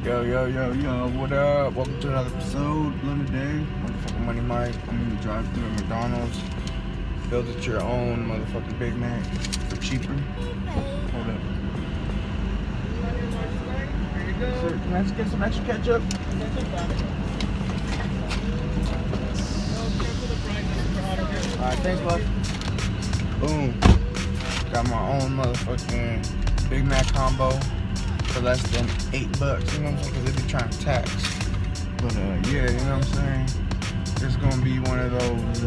Yo, what up? Welcome to another episode. Another day. Motherfucking Money Mike. I'm in the drive thru at McDonald's. Build it your own motherfucking Big Mac for cheaper. Hold up. Sir, can I just get some extra ketchup? Alright, thanks, bud. Boom. Got my own motherfucking Big Mac combo for less than $8, you know what I'm saying? Because they be trying to tax. But yeah, you know what I'm saying? It's gonna be one of those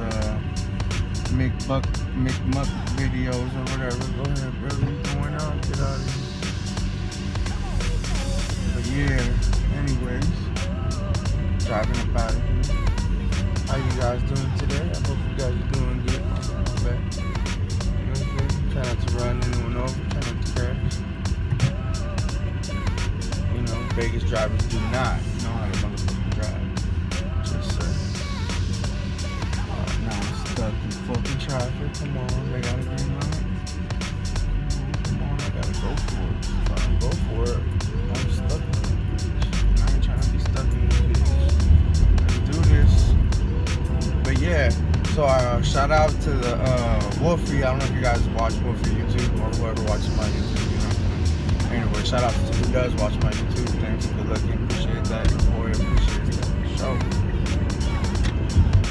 McMuck videos or whatever. Go ahead, brother. What's going on? Get out of here. But yeah, anyways, driving up out of here. How you guys doing today? I hope you guys are doing good. My bad. You know what I'm saying? Try not to run anyone over. Try not to crash. You know, Vegas drivers do not know how to motherfucking drive. Just saying. Now I'm stuck in fucking traffic. Come on, they got a green light. Come on, I gotta go for it. If I don't go for it, I'm stuck in this bitch. I ain't trying to be stuck in this bitch. Let's do this. But yeah, so shout out to the Wolfie. I don't know if you guys watch Wolfie YouTube or whoever watches my YouTube, you know. Anyway, shout out to who does watch my YouTube. Thanks, good looking, appreciate that. Your boy appreciates that for sure.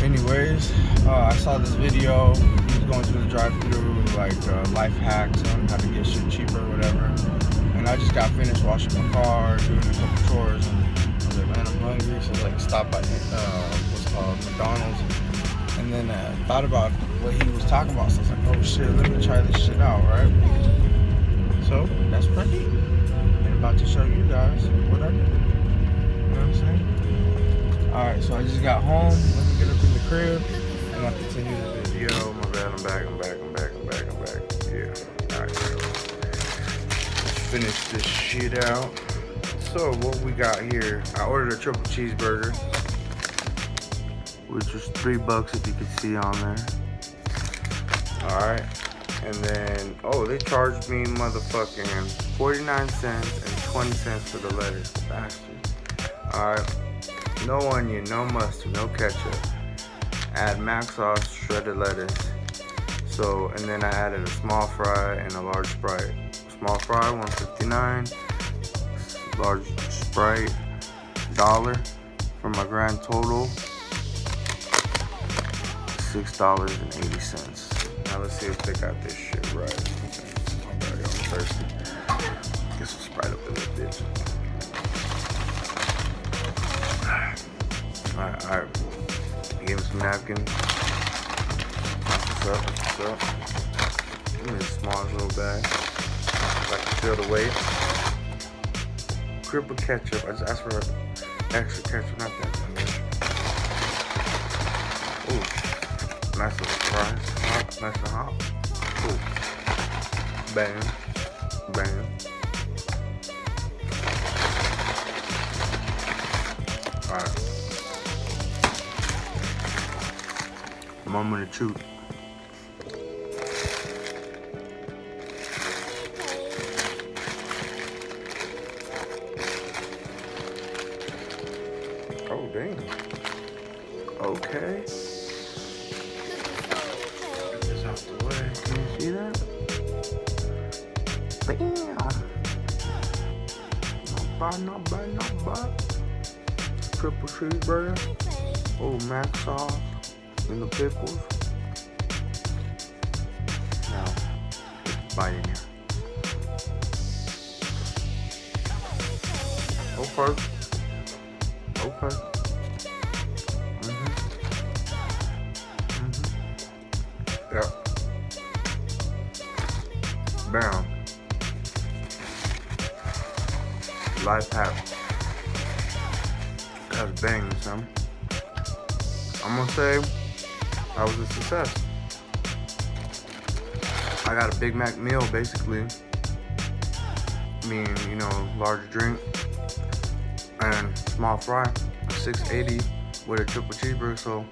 Anyways, I saw this video. He was going through the drive-thru, like life hacks on how to get shit cheaper or whatever. And I just got finished washing my car, doing a couple chores, and I was like, man, I'm hungry. So I was like, stop by what's called McDonald's. And then I thought about what he was talking about. So I was like, oh shit, let me try this shit out, right? So that's what I did. And about to show you guys what I did. You know what I'm saying? Alright, so I just got home. Let me get up in the crib and I'll continue the video. My bad, I'm back. Yeah. Alright, let's finish this shit out. So what we got here, I ordered a triple cheeseburger, which was $3 if you could see on there. Alright. And then, they charged me motherfucking 49 cents and 20 cents for the lettuce. Bastards. Alright. No onion, no mustard, no ketchup. Add mac sauce, shredded lettuce. So, and then I added a small fry and a large Sprite. Small fry, $1.59. Large Sprite, $1. For my grand total, $6.80. Now let's see if they got this shit right. I'm already thirsty. Get some Sprite up in this bitch. Alright. Give me some napkins. What's up? Give me a small little bag. So I can feel the weight. Cripple ketchup. I just asked for extra ketchup, not that much. Ooh. Nice little fries. Nice and hot. Ooh. Bam. Alright. Moment of truth. Oh, damn. Okay. Get this out the way. Can you see that? Bam. Not bad. Triple cheeseburger. Oh, mac sauce. And the pickles. Now, get a bite in here. Okay. Yep. Bam. Life hack. That's banging, son. I'm gonna say I was a success. I got a Big Mac meal, basically. Meaning, large drink and small fry, $6.80 with a triple cheeseburger. So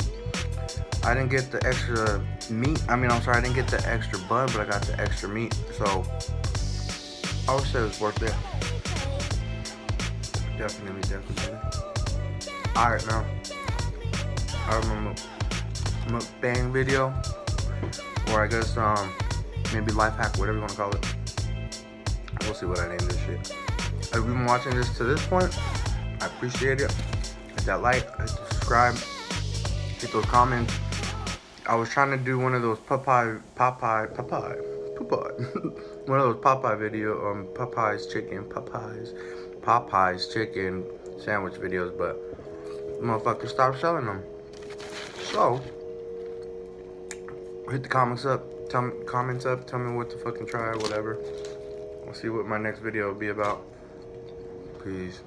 I didn't get the extra meat. I didn't get the extra bun, but I got the extra meat. So I would say it was worth it. Definitely. Alright, now. I remember mukbang video, or I guess maybe life hack, whatever you want to call it. We'll see what I name this shit. If you've been watching this to this point, I appreciate it. Hit that like, hit the subscribe, hit those comments. I was trying to do one of those Popeye one of those Popeye video, Popeye's chicken sandwich videos, but motherfuckers stopped selling them. So hit the comments up, tell me what to fucking try, whatever. We'll see what my next video will be about. Peace.